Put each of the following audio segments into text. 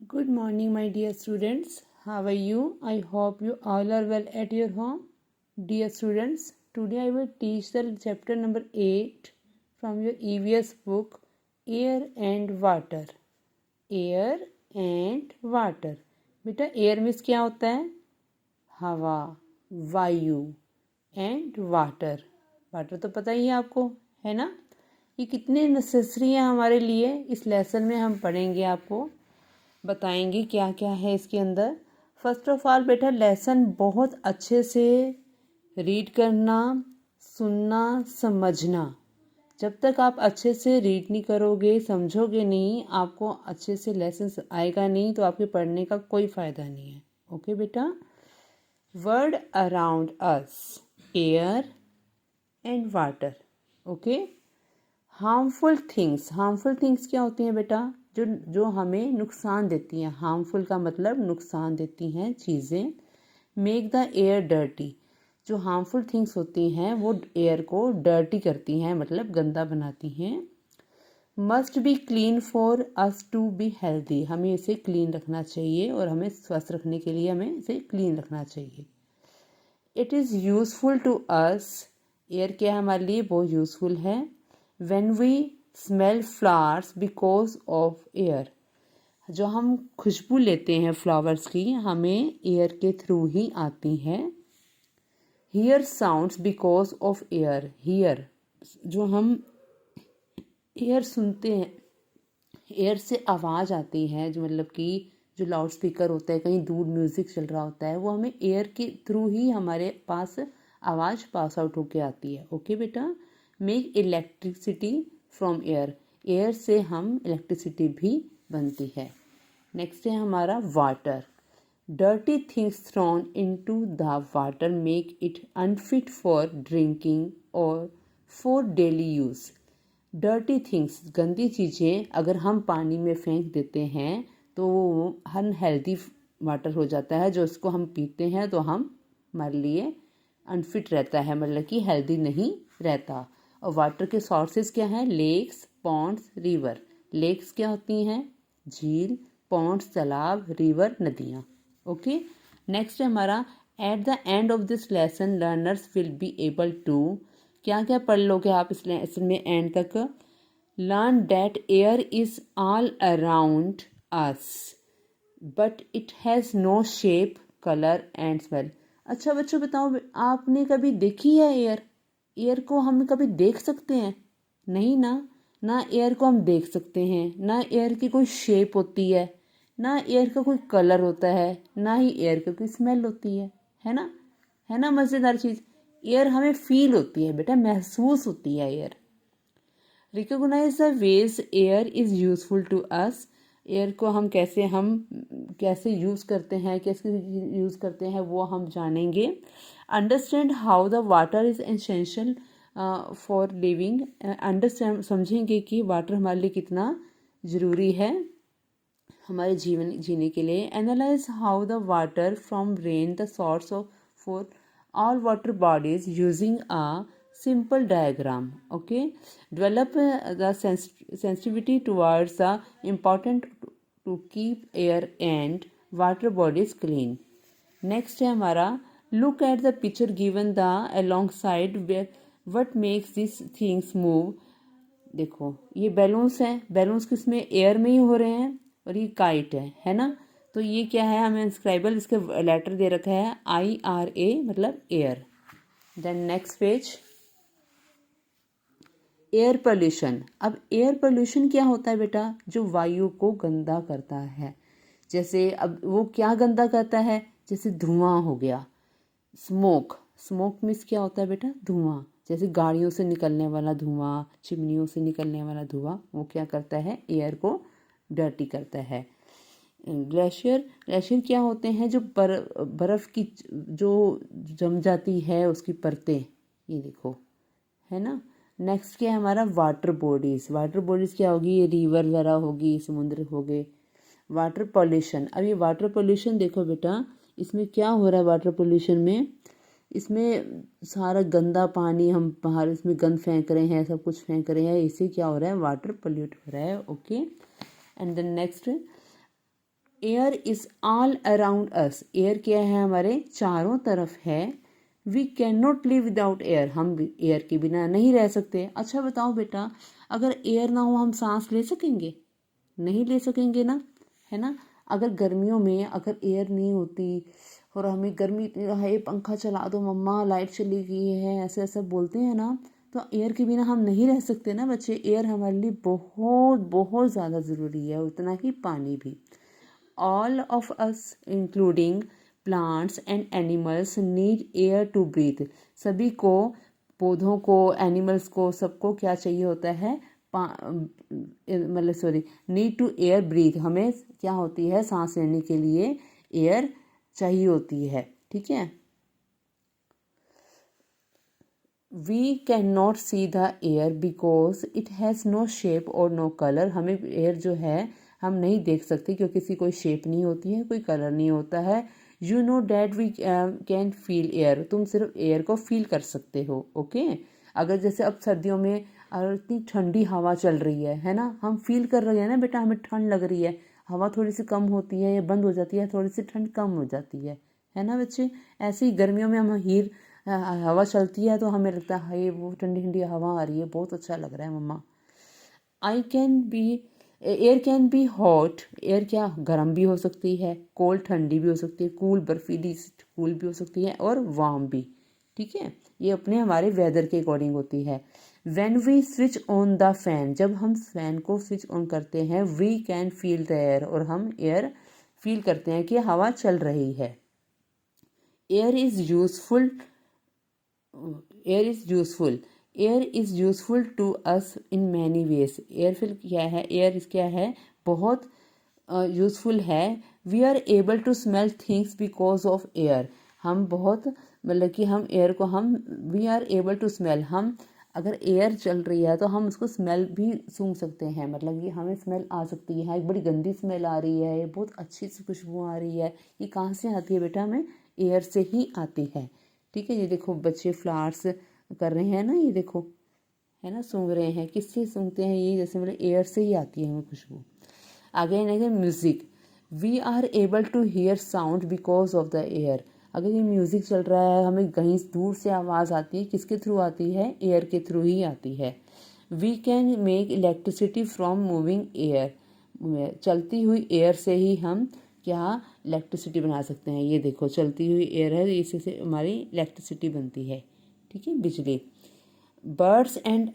Good morning, my dear students. How are you? I hope you all are well at your home. Dear students, today I will teach the chapter number 8 from your EVS book, Air and Water. Air and Water. बेटा air means क्या होता है? हवा, वायु and water. Water तो पता ही है आपको, है ना? ये कितने नेसेसरी हैं हमारे लिए. इस लेसन में हम पढ़ेंगे, आपको बताएंगे क्या क्या है इसके अंदर. फर्स्ट ऑफ ऑल बेटा लेसन बहुत अच्छे से रीड करना, सुनना, समझना. जब तक आप अच्छे से रीड नहीं करोगे, समझोगे नहीं, आपको अच्छे से लेसन आएगा नहीं, तो आपके पढ़ने का कोई फ़ायदा नहीं है. ओके बेटा. Word around us, air and water. Okay. Harmful things क्या होती हैं बेटा? जो हमें नुकसान देती हैं. हार्मफुल का मतलब नुकसान देती हैं चीज़ें. Make the air dirty. जो हार्मफुल थिंग्स होती हैं वो एयर को डर्टी करती हैं, मतलब गंदा बनाती हैं. Must be clean for us to be healthy. हमें इसे क्लीन रखना चाहिए और हमें स्वस्थ रखने के लिए हमें इसे क्लीन रखना चाहिए. It is useful to us. Air क्या है हमारे लिए? बहुत यूज़फुल है. When we smell flowers because of air. जो हम खुशबू लेते हैं फ्लावर्स की, हमें एयर के थ्रू ही आती है. Here sounds because of air. Here, जो हम एयर सुनते हैं, एयर से आवाज़ आती है, जो मतलब कि जो लाउड स्पीकर होता है, कहीं दूर म्यूज़िक चल रहा होता है, वो हमें एयर के थ्रू ही हमारे पास आवाज़ पास आउट होके आती है. ओके बेटा. Make electricity from air. Air से हम इलेक्ट्रिसिटी भी बनती है. नेक्स्ट है हमारा water. Dirty things thrown into the water make it unfit for drinking और for daily use. Dirty things, गंदी चीज़ें अगर हम पानी में फेंक देते हैं तो वो अनहेल्दी वाटर हो जाता है. जो इसको हम पीते हैं तो हम हमारे लिए अनफिट रहता है, मतलब कि हेल्दी नहीं रहता. और वाटर के सोर्सेज क्या हैं? Lakes, Pond's, river. लेक्स क्या होती हैं? झील. पॉन्ड्स तालाब. रिवर नदियाँ. ओके. नेक्स्ट है हमारा at the end of this lesson learners will be able to. क्या क्या पढ़ लोगे आप इस लेसन में एंड तक? Learn that air is all around us but it has no shape, colour and smell. अच्छा बच्चों बताओ, आपने कभी देखी है एयर? एयर को हम कभी देख सकते हैं? नहीं ना. ना एयर को हम देख सकते हैं, ना एयर की कोई शेप होती है, ना एयर का कोई कलर होता है, ना ही एयर की कोई स्मेल होती है ना? है ना मज़ेदार चीज़. एयर हमें फील होती है बेटा, महसूस होती है air. Recognise the ways air is useful to us. Air को हम कैसे यूज़ करते हैं, कैसे यूज़ करते हैं, वो हम जानेंगे. Understand how the water is essential for living. Understand, समझेंगे कि वाटर हमारे लिए कितना ज़रूरी है हमारे जीवन जीने के लिए. Analyse how the water from rain the source of for all water bodies using a simple diagram. Okay. Develop the sensitivity towards the important to keep air and water bodies clean. Next है हमारा look at the picture given the alongside where what makes these things move. देखो ये balloons हैं. Balloons किसमें? Air में ही हो रहे हैं. और ये काइट है ना? तो ये क्या है? हमें इंस्क्राइबल इसके लेटर दे रखा है IRA, मतलब air. Then next page. Air pollution. अब एयर पोल्यूशन क्या होता है बेटा? जो वायु को गंदा करता है. जैसे अब वो क्या गंदा करता है? जैसे धुआं हो गया. स्मोक. स्मोक मीन्स क्या होता है बेटा? धुआं. जैसे गाड़ियों से निकलने वाला धुआं, चिमनियों से निकलने वाला धुआं, वो क्या करता है? एयर को डर्टी करता है. ग्लेशियर क्या होते हैं? जो बर्फ़ की जो जम जाती है उसकी परतें, ये देखो, है ना? नेक्स्ट क्या है हमारा? Water bodies. वाटर बॉडीज़ क्या होगी? ये रिवर वगैरह होगी, समुद्र हो गए. Water pollution. अब ये वाटर पोल्यूशन देखो बेटा, इसमें क्या हो रहा है वाटर पोल्यूशन में? इसमें सारा गंदा पानी हम बाहर इसमें गंद फेंक रहे हैं, सब कुछ फेंक रहे हैं. इससे क्या हो रहा है? वाटर पोल्यूट हो रहा है. Okay. And then next air is all around us, air क्या है हमारे चारों तरफ है। We can not live without air, हम एयर के बिना नहीं रह सकते। अच्छा बताओ बेटा, अगर एयर ना हो हम सांस ले सकेंगे? नहीं ले सकेंगे ना, है ना। अगर गर्मियों में अगर एयर नहीं होती और हमें गर्मी है, पंखा चला दो मम्मा, लाइट चली गई है, ऐसे ऐसे बोलते हैं ना, तो एयर के बिना हम नहीं रह सकते ना बच्चे। एयर हमारे लिए बहुत बहुत ज़्यादा ज़रूरी है, उतना ही पानी भी। All of us including plants and animals need air to breathe, सभी को, पौधों को, एनिमल्स को, सबको क्या चाहिए होता है, मतलब sorry, need to air breathe, हमें क्या होती है, सांस लेने के लिए एयर चाहिए होती है, ठीक है। We can not see the air because it has no shape और नो कलर, हमें एयर जो है हम नहीं देख सकते क्योंकि इसकी कोई शेप नहीं होती है, कोई कलर नहीं होता है। You know that we can feel air, तुम सिर्फ एयर को फील कर सकते हो, ओके। अगर जैसे अब सर्दियों में इतनी ठंडी हवा चल रही है ना, हम फील कर रहे हैं ना बेटा, हमें ठंड लग रही है, हवा थोड़ी सी कम होती है या बंद हो जाती है, थोड़ी सी ठंड कम हो जाती है ना बच्चे। ऐसे ही गर्मियों में हम हवा चलती है तो हमें लगता है ये वो ठंडी ठंडी हवा आ रही है, बहुत अच्छा लग रहा है मम्मा। I can be air can be hot, air क्या गर्म भी हो सकती है, कोल्ड ठंडी भी हो सकती है, कूल बर्फीली कूल भी हो सकती है, और वार्म भी, ठीक है। ये अपने हमारे वेदर के अकॉर्डिंग होती है। When we switch on the fan, जब हम फैन को स्विच ऑन करते हैं, we can feel the air, और हम एयर फील करते हैं कि हवा चल रही है। Air is useful, air is useful, air is useful to us in many ways, air फिर क्या है, एयर क्या है, बहुत यूजफुल है। We are able to smell things because of air, हम बहुत, मतलब कि हम एयर को हम, we are able to smell, हम अगर एयर चल रही है तो हम उसको स्मेल भी सूंघ सकते हैं, मतलब कि हमें स्मेल आ सकती है, एक बड़ी गंदी स्मेल आ रही है, ये बहुत अच्छी सी खुशबू आ रही है, ये कहाँ से आती है बेटा, हमें एयर से ही आती है, ठीक है। ये देखो बच्चे फ्लावर्स कर रहे हैं ना, ये देखो, है ना, सूंघ रहे हैं, किससे सूंघते हैं ये, जैसे मतलब एयर से ही आती है हमें खुशबू। आगे है music, we are able to hear sound because of the air, अगर ये म्यूज़िक चल रहा है, हमें कहीं दूर से आवाज़ आती है, किसके थ्रू आती है, एयर के थ्रू ही आती है। We can make electricity from moving air, चलती हुई एयर से ही हम क्या इलेक्ट्रिसिटी बना सकते हैं, ये देखो चलती हुई एयर है, इसी से हमारी इलेक्ट्रिसिटी बनती है, ठीक है, बिजली। Birds and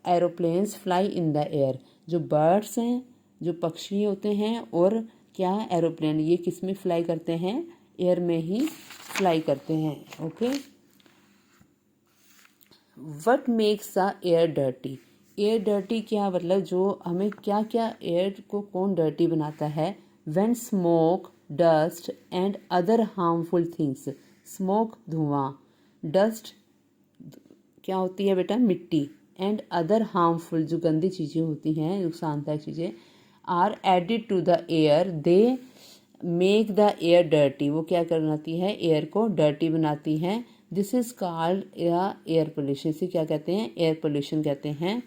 aeroplanes fly in the air, जो बर्ड्स हैं, जो पक्षी होते हैं, और क्या एरोप्लेन, ये किस में फ्लाई करते हैं, एयर में ही फ्लाई करते हैं, okay. What makes the air dirty, air dirty क्या मतलब, जो हमें क्या क्या एयर को कौन डर्टी बनाता है। When smoke, dust and other harmful things, smoke धुआं, डस्ट क्या होती है बेटा, मिट्टी, एंड अदर हार्मफुल, जो गंदी चीज़ें होती हैं, नुकसानदायक चीज़ें, are added to the air, they make the air dirty, वो क्या करती है, एयर को डर्टी बनाती हैं। This is called air pollution, इसे क्या कहते हैं, एयर पोल्यूशन कहते हैं।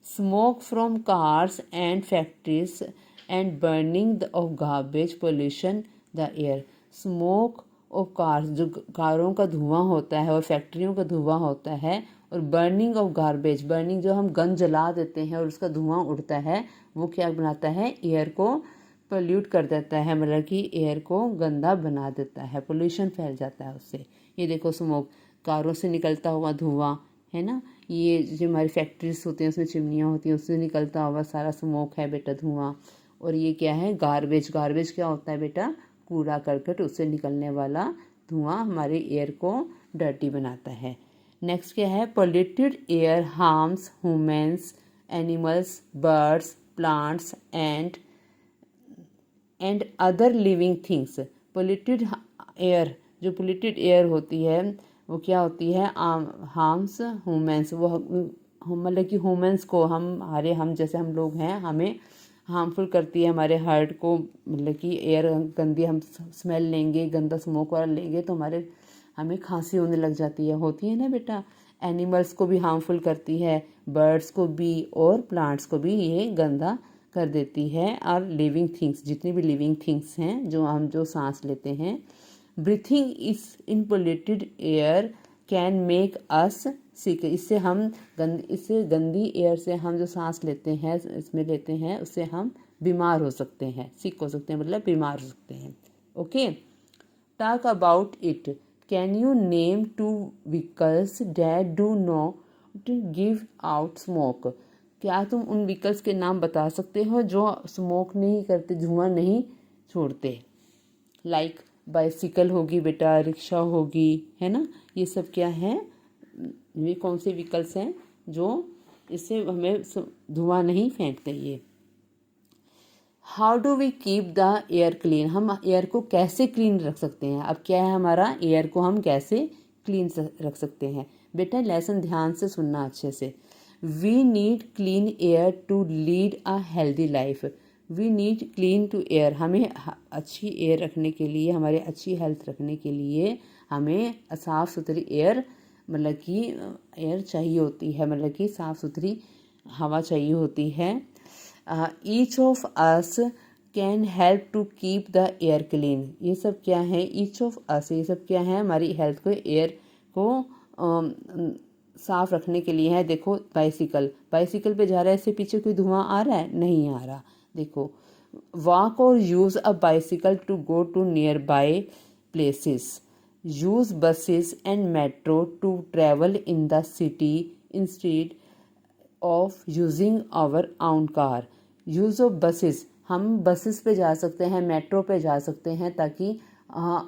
Smoke from cars and factories and burning of garbage pollution the air, smoke of cars, जो कारों का धुआं होता है और फैक्ट्रियों का धुआं होता है, और बर्निंग ऑफ गार्बेज, बर्निंग जो हम गंद जला देते हैं और उसका धुआं उड़ता है, वो क्या बनाता है, एयर को पोल्यूट कर देता है, मतलब कि एयर को गंदा बना देता है, पोल्यूशन फैल जाता है उससे। ये देखो स्मोक, कारों से निकलता हुआ धुआं, है ना, ये जो हमारी फैक्ट्रीज होती हैं उसमें चिमनियाँ होती हैं, उससे निकलता हुआ सारा स्मोक है बेटा, धुआं। और ये क्या है, गार्बेज, गार्बेज क्या होता है बेटा, कूड़ा करकट, उससे निकलने वाला धुआं हमारे एयर को डर्टी बनाता है। नेक्स्ट क्या है, polluted air harms humans, animals, birds, plants and other living things. Polluted air, जो पोल्यूटेड एयर होती है वो क्या होती है, हार्म्स ह्यूमन्स, वो मतलब कि ह्यूमन्स को, हम जैसे हम लोग हैं, हमें हार्मफुल करती है, हमारे हार्ट को, मतलब कि एयर गंदी, हम स्मेल लेंगे, गंदा स्मोक वाला लेंगे तो हमें खांसी होने लग जाती है, होती है ना बेटा। एनिमल्स को भी हार्मफुल करती है, बर्ड्स को भी और प्लांट्स को भी ये गंदा कर देती है और लिविंग थिंग्स, जितनी भी लिविंग थिंग्स हैं जो सांस लेते हैं। Breathing is in polluted air can make us sick. इससे गंदी एयर से हम जो सांस लेते हैं, इसमें लेते हैं, उससे हम बीमार हो सकते हैं, सिक हो सकते हैं, मतलब बीमार हो सकते हैं। Okay, talk about it. Can you name 2 vehicles that do not give out smoke. क्या तुम उन व्हीकल्स के नाम बता सकते हो जो स्मोक नहीं करते, धुआं नहीं छोड़ते। लाइक बाइसिकल होगी बेटा, रिक्शा होगी, है ना। ये सब क्या है, ये कौन से व्हीकल्स हैं जो इससे हमें धुआं नहीं फेंकते। ये how do we keep the air clean. हम एयर को कैसे क्लीन रख सकते हैं। अब क्या है हमारा, एयर को हम कैसे क्लीन रख सकते हैं। बेटा लेसन ध्यान से सुनना अच्छे से। We need clean air to lead a healthy life. We need clean to air. हमें अच्छी एयर रखने के लिए, हमारे अच्छी हेल्थ रखने के लिए हमें साफ़ सुथरी एयर, मतलब कि एयर चाहिए होती है, मतलब कि साफ़ सुथरी हवा चाहिए होती है। Each of us can help to keep the air clean. ये सब क्या है, ईच ऑफ अस, ये सब क्या है, हमारी हेल्थ को, एयर को साफ रखने के लिए है। देखो बाइसिकल पे जा रहा है, इससे पीछे कोई धुआं आ रहा है, नहीं आ रहा। देखो, वॉक और use a bicycle to go to nearby places. Use buses and metro to travel in the city instead of using our own car. Use of buses, हम बसेस पे जा सकते हैं, मेट्रो पे जा सकते हैं, ताकि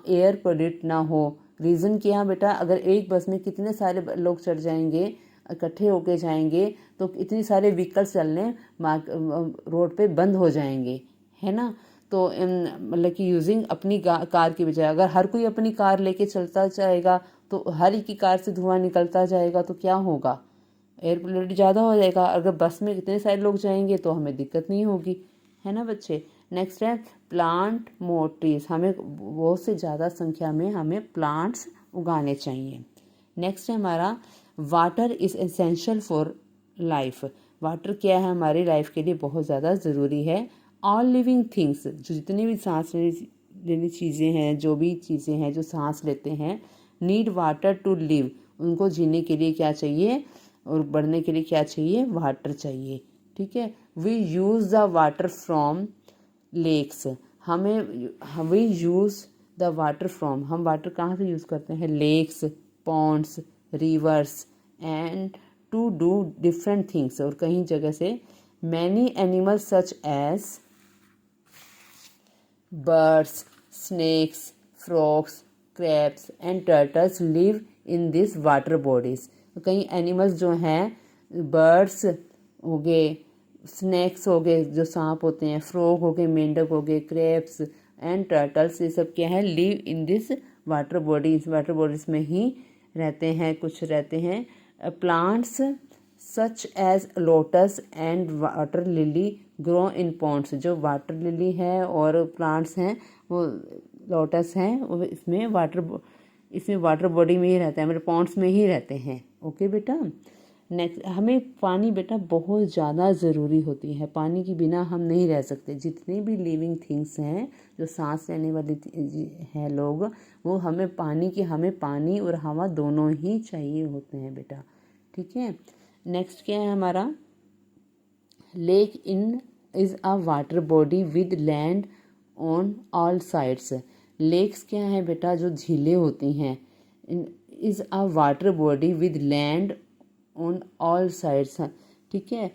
एयर पोल्यूट ना हो। रीज़न क्या है बेटा, अगर एक बस में कितने सारे लोग चढ़ जाएंगे, इकट्ठे होके जाएंगे, तो इतनी सारे व्हीकल्स चलने रोड पे बंद हो जाएंगे, है ना। तो मतलब कि यूजिंग अपनी कार की बजाय, अगर हर कोई अपनी कार लेके चलता जाएगा तो हर एक की कार से धुआं निकलता जाएगा, तो क्या होगा, एयर पोल्यूशन ज़्यादा हो जाएगा। अगर बस में इतने सारे लोग जाएंगे तो हमें दिक्कत नहीं होगी, है ना बच्चे। नेक्स्ट है प्लांट मोर ट्रीज। हमें बहुत से ज़्यादा संख्या में हमें प्लांट्स उगाने चाहिए। नेक्स्ट है हमारा water is essential for life. Water क्या है, हमारी लाइफ के लिए बहुत ज़्यादा ज़रूरी है। ऑल लिविंग थिंग्स, जो जितनी भी सांस लेनी चीज़ें हैं, जो भी चीज़ें हैं जो सांस लेते हैं, नीड वाटर टू लिव। उनको जीने के लिए क्या चाहिए और बढ़ने के लिए क्या चाहिए, वाटर चाहिए। ठीक है। We use the water from lakes. We use the water from, हम वाटर कहाँ से यूज़ करते हैं, lakes, ponds, rivers and to do different things. और कहीं जगह से many animals such as birds, snakes, frogs, crabs and turtles live in these water bodies. कई एनिमल्स जो हैं, बर्ड्स हो गए, स्नैक्स हो गए जो सांप होते हैं, फ्रॉग हो गए, मेंढक हो गए, क्रैब्स एंड टर्टल्स, ये सब क्या है, live in this water bodies. Water bodies में ही रहते हैं, कुछ रहते हैं। Plants such as lotus and water lily grow in ponds. जो वाटर लिली है और प्लांट्स हैं, वो लोटस हैं, वो इसमें वाटर बॉडी में ही रहता है, मतलब पॉन्ड्स में ही रहते हैं। ओके बेटा। नेक्स्ट, हमें पानी बेटा बहुत ज़्यादा ज़रूरी होती है। पानी के बिना हम नहीं रह सकते। जितनी भी लिविंग थिंग्स हैं, जो सांस लेने वाली हैं लोग, वो हमें पानी और हवा दोनों ही चाहिए होते हैं बेटा। ठीक है। नेक्स्ट क्या है हमारा, lake in is a water body with land on all sides. Lakes क्या है बेटा, जो झीलें होती हैं, is a water body with land on all sides. ठीक है।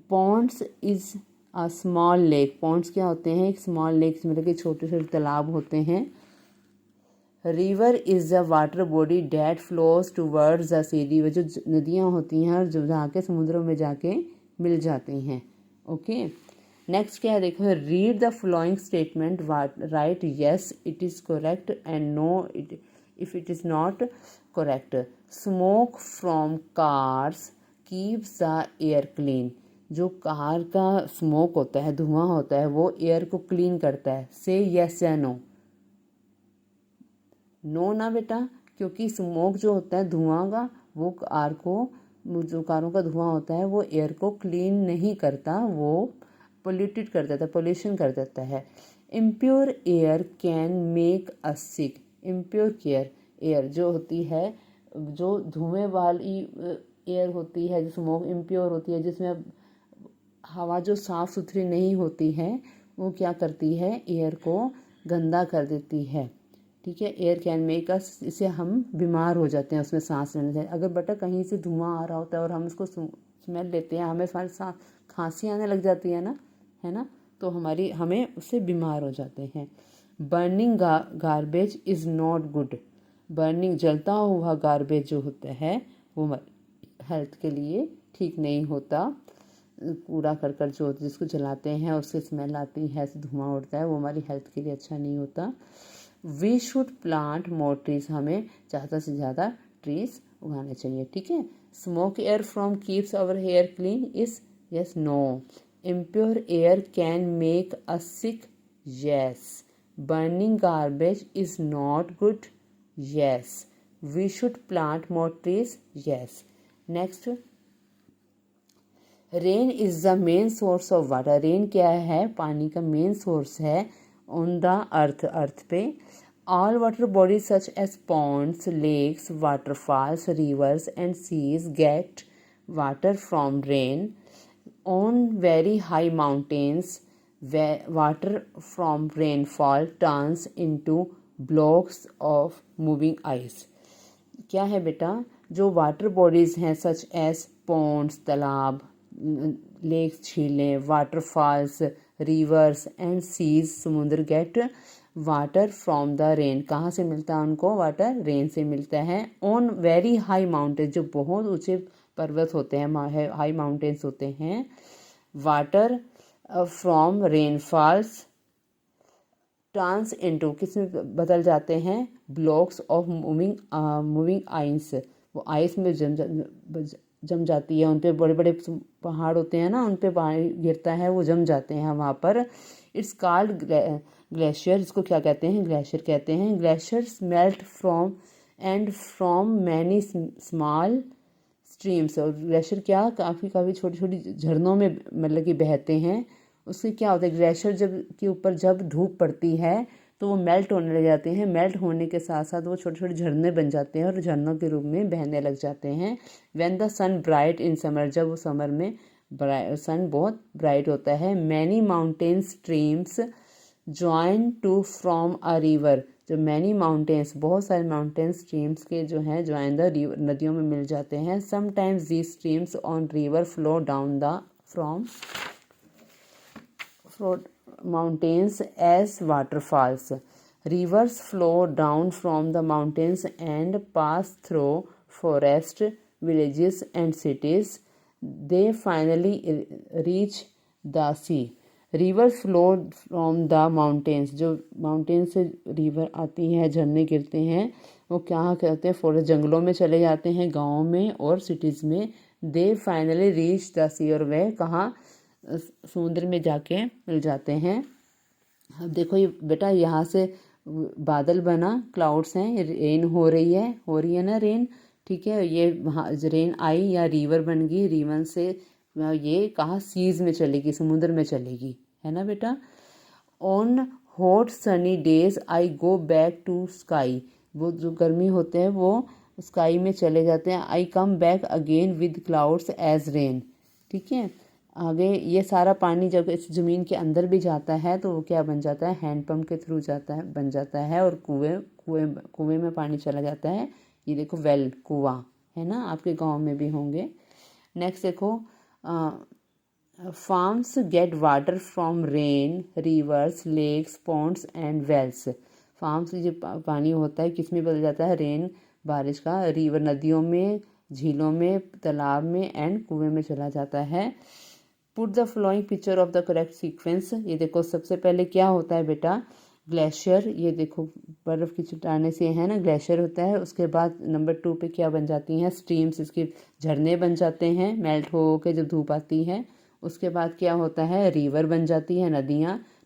Ponds is a small lake. Ponds क्या होते हैं, एक स्मॉल लेक्स, मतलब कि छोटे छोटे तालाब होते हैं। River is the water body that flows towards the sea. River जो नदियाँ होती हैं और जो जाके समुद्रों में जाके मिल जाती हैं। ओके। नेक्स्ट क्या है, देखो, read the following statement, right yes it is correct and no it if it is not correct. Smoke from cars keeps the air clean. जो कार का स्मोक होता है, धुआं होता है, वो एयर को क्लीन करता है। से येस या नो। नो ना बेटा, क्योंकि स्मोक जो होता है धुआं का, वो जो कारों का धुआं होता है वो एयर को क्लीन नहीं करता, वो पोल्यूटेड कर देता है, पोल्यूशन कर देता है। Impure air can make us sick. Impure air जो होती है, जो धुएं वाली एयर होती है, जो स्मोक इम्प्योर होती है, जिसमें हवा जो साफ़ सुथरी नहीं होती है, वो क्या करती है, एयर को गंदा कर देती है। ठीक है, एयर कैन मेक अस, इससे हम बीमार हो जाते हैं उसमें सांस लेने से। अगर बेटा कहीं से धुआं आ रहा होता है और हम इसको स्मेल लेते हैं, हमें खांसी आने लग जाती है ना, तो हमें उससे बीमार हो जाते हैं। Burning garbage is not good. Burning, जलता हुआ गार्बेज जो होता है वो हेल्थ के लिए ठीक नहीं होता। कूड़ा करकट जो जिसको जलाते हैं उससे स्मेल आती है, धुआं उड़ता है, वो हमारी हेल्थ के लिए अच्छा नहीं होता। We should plant more trees. हमें ज़्यादा से ज़्यादा ट्रीज उगाने चाहिए। ठीक है। Smoke air from keeps our hair clean is yes no. Impure air can make us sick yes. Burning garbage is not good yes. We should plant more trees yes. Next, rain is the main source of water. Rain क्या है, पानी का main source है on the earth पे। All water bodies such as ponds, lakes, waterfalls, rivers and seas get water from rain. On very high mountains water from rainfall turns into blocks of moving ice. क्या है बेटा, जो water bodies हैं such as ponds, तालाब, lakes, झीलें, waterfalls, rivers and seas, समुद्र, get water from the rain. कहाँ से मिलता है उनको वाटर, रेन से मिलता है। ऑन वेरी हाई माउंटेन, जो बहुत ऊंचे पर्वत होते हैं, हाई माउंटेन्स होते हैं, water from rainfalls turns into, किसमें बदल जाते हैं, ब्लॉक्स ऑफ मूविंग आइस। वो आइस में जम जाती है, उन पे बड़े बड़े पहाड़ होते हैं ना, उन पे पानी गिरता है, वो जम जाते हैं वहाँ पर। It's called glacier. इसको क्या कहते हैं, ग्लेशियर कहते हैं। Glaciers melt from many small streams. और ग्लेशियर क्या, काफ़ी छोटी छोटी झरनों में मतलब कि बहते हैं। उससे क्या होता है, ग्लेशियर के ऊपर जब धूप पड़ती है तो वो मेल्ट होने लग जाते हैं। मेल्ट होने के साथ साथ वो छोटे छोटे झरने बन जाते हैं और झरनों के रूप में बहने लग जाते हैं। When the sun bright in summer, जब वो समर में सन बहुत ब्राइट होता है। Many mountain streams join to from a river. जो मैनी माउंटेन्स, बहुत सारे माउंटेन स्ट्रीम्स के जो हैं ज्वाइन द रिवर, नदियों में मिल जाते हैं। Sometimes these streams on river flow down the from mountains as waterfalls. Rivers flow down from the mountains and pass through forests, villages and cities. They finally reach the sea. Rivers flow from the mountains. जो mountain से river आती है, झरने गिरते हैं, वो क्या कहते हैं, फॉरेस्ट, जंगलों में चले जाते हैं, गाँव में और सिटीज़ में। They finally reach the sea, और वह कहाँ, समुद्र में जाके मिल जाते हैं। अब देखो ये बेटा, यहाँ से बादल बना, क्लाउड्स हैं, रेन हो रही है ना रेन। ठीक है, ये वहाँ रेन आई या रिवर बन गई, रिवर से ये कहाँ, सीज में चलेगी, समुद्र में चलेगी, है ना बेटा। On hot sunny days I go back to sky. वो जो गर्मी होते हैं वो स्काई में चले जाते हैं। I come back again with clouds as rain. ठीक है, आगे ये सारा पानी जब इस ज़मीन के अंदर भी जाता है तो वो क्या बन जाता है, हैंडपम्प के थ्रू बन जाता है, और कुएं में पानी चला जाता है। ये देखो वेल, कुआं है ना, आपके गांव में भी होंगे। नेक्स्ट देखो, farms get water from rain, rivers, lakes, ponds and wells. Farms जो पानी होता है किस में बदल जाता है, रेन, बारिश का, रिवर, नदियों में, झीलों में, तालाब में, एंड कुएं में चला जाता है। Put the flowing picture of the correct sequence. ये देखो सबसे पहले क्या होता है बेटा, ग्लेशियर। ये देखो बर्फ़ की चट्टाने से है ना, ग्लेशियर होता है। उसके बाद नंबर 2 पे क्या बन जाती हैं, स्ट्रीम्स, इसके झरने बन जाते हैं मेल्ट हो के जब धूप आती है। उसके बाद क्या होता है, रिवर बन जाती है,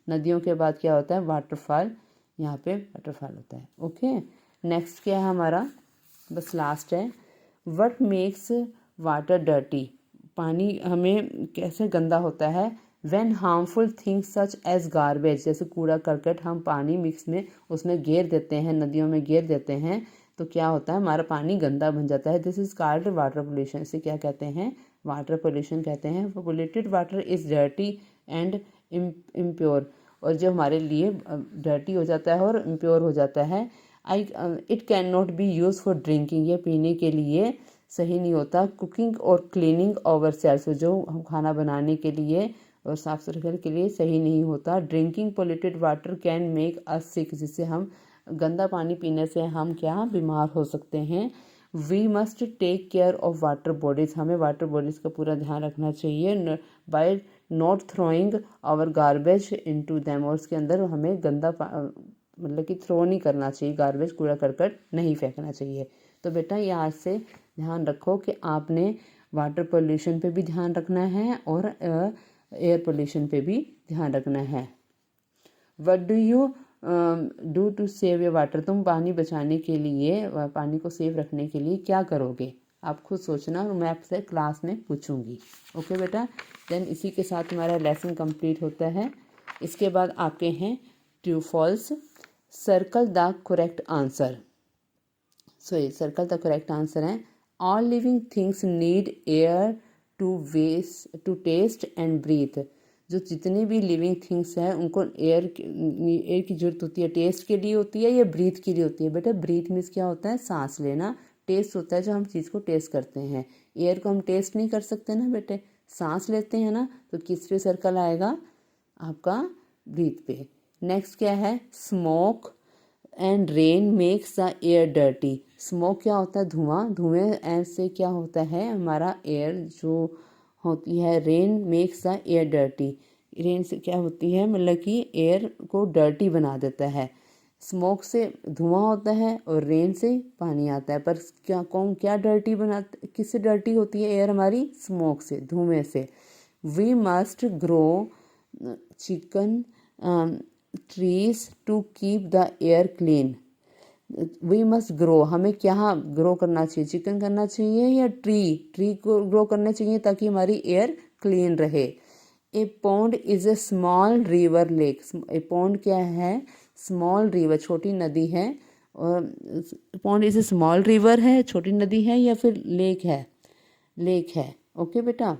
नदियों के बाद क्या होता है, वाटरफॉल। यहाँ पे वाटरफॉल होता है। ओके, नेक्स्ट क्या है हमारा, बस लास्ट है। What makes water dirty. पानी हमें कैसे गंदा होता है, when harmful things such as garbage, जैसे कूड़ा करकट हम पानी मिक्स में उसमें गेर देते हैं, नदियों में गेर देते हैं, तो क्या होता है, हमारा पानी गंदा बन जाता है। This is called water pollution. इसे क्या कहते हैं, वाटर पोल्यूशन कहते हैं। Polluted water is dirty and impure, और जो हमारे लिए डर्टी हो जाता है और इम्प्योर हो जाता है। It can not be use for drinking, ये पीने के लिए सही नहीं होता। कुकिंग और क्लीनिंग ओवर सेल्स, जो हम खाना बनाने के लिए और साफ सफाई के लिए सही नहीं होता। Drinking polluted water can make us sick, जिससे हम गंदा पानी पीने से हम क्या बीमार हो सकते हैं। We must take care of water bodies, हमें वाटर बॉडीज का पूरा ध्यान रखना चाहिए। By not throwing our garbage into them, और उसके अंदर हमें गंदा मतलब कि थ्रो नहीं करना चाहिए, गार्बेज कूड़ा करकट नहीं फेंकना चाहिए। तो बेटा ये आज से ध्यान रखो कि आपने वाटर पोल्यूशन पे भी ध्यान रखना है और एयर पोल्यूशन पे भी ध्यान रखना है। What do you do to save your water, तुम पानी बचाने के लिए, पानी को सेव रखने के लिए क्या करोगे, आप खुद सोचना और मैं आपसे क्लास में पूछूंगी। ओके बेटा, देन इसी के साथ हमारा लेसन कंप्लीट होता है। इसके बाद आपके हैं true false. Circle the correct answer. Circle the correct answer है all living things need air to taste and breathe, जो जितने भी लिविंग थिंग्स हैं उनको एयर की जरूरत होती है, टेस्ट के लिए होती है या ब्रीथ के लिए होती है। बेटा ब्रीथ मीन्स क्या होता है, सांस लेना। टेस्ट होता है जो हम चीज़ को टेस्ट करते हैं। एयर को हम टेस्ट नहीं कर सकते ना बेटे, सांस लेते हैं ना, तो किस पे सर्कल आएगा, आपका ब्रीथ पे। नेक्स्ट क्या है, smoke and rain makes the air dirty. Smoke क्या होता है, धुआं, धुएं से क्या होता है, हमारा एयर जो होती है, rain makes the air dirty, rain से क्या होती है, मतलब कि एयर को डर्टी बना देता है। स्मोक से धुआं होता है और रेन से पानी आता है, पर क्या डर्टी बनाता, किससे डर्टी होती है एयर हमारी, स्मोक से, धुएं से। We must grow chicken trees to keep the air clean. We must grow, हमें क्या ग्रो करना चाहिए, चिकन करना चाहिए या ट्री को ग्रो करना चाहिए ताकि हमारी एयर क्लीन रहे। ए pond is a small river lake, A pond क्या है, स्मॉल रिवर, छोटी नदी है। और pond is a small river है, छोटी नदी है या फिर लेक है, लेक है। ओके बेटा,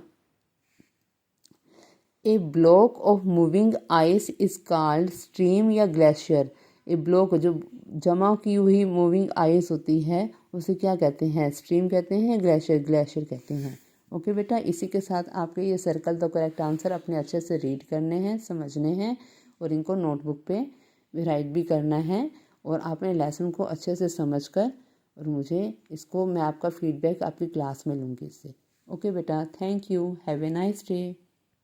a block of moving ice is called stream या ग्लेशियर। ए ब्लॉक जो जमा की हुई मूविंग आइस होती है उसे क्या कहते हैं, स्ट्रीम कहते हैं, ग्लेशियर, ग्लेशियर कहते हैं। ओके बेटा, इसी के साथ आपके ये सर्कल द करेक्ट आंसर अपने अच्छे से रीड करने हैं, समझने हैं और इनको नोटबुक पे राइट भी करना है। और आपने लेसन को अच्छे से समझ कर और मुझे इसको, मैं आपका फीडबैक आपकी क्लास में लूँगी इससे। ओके बेटा, thank you, have a nice day.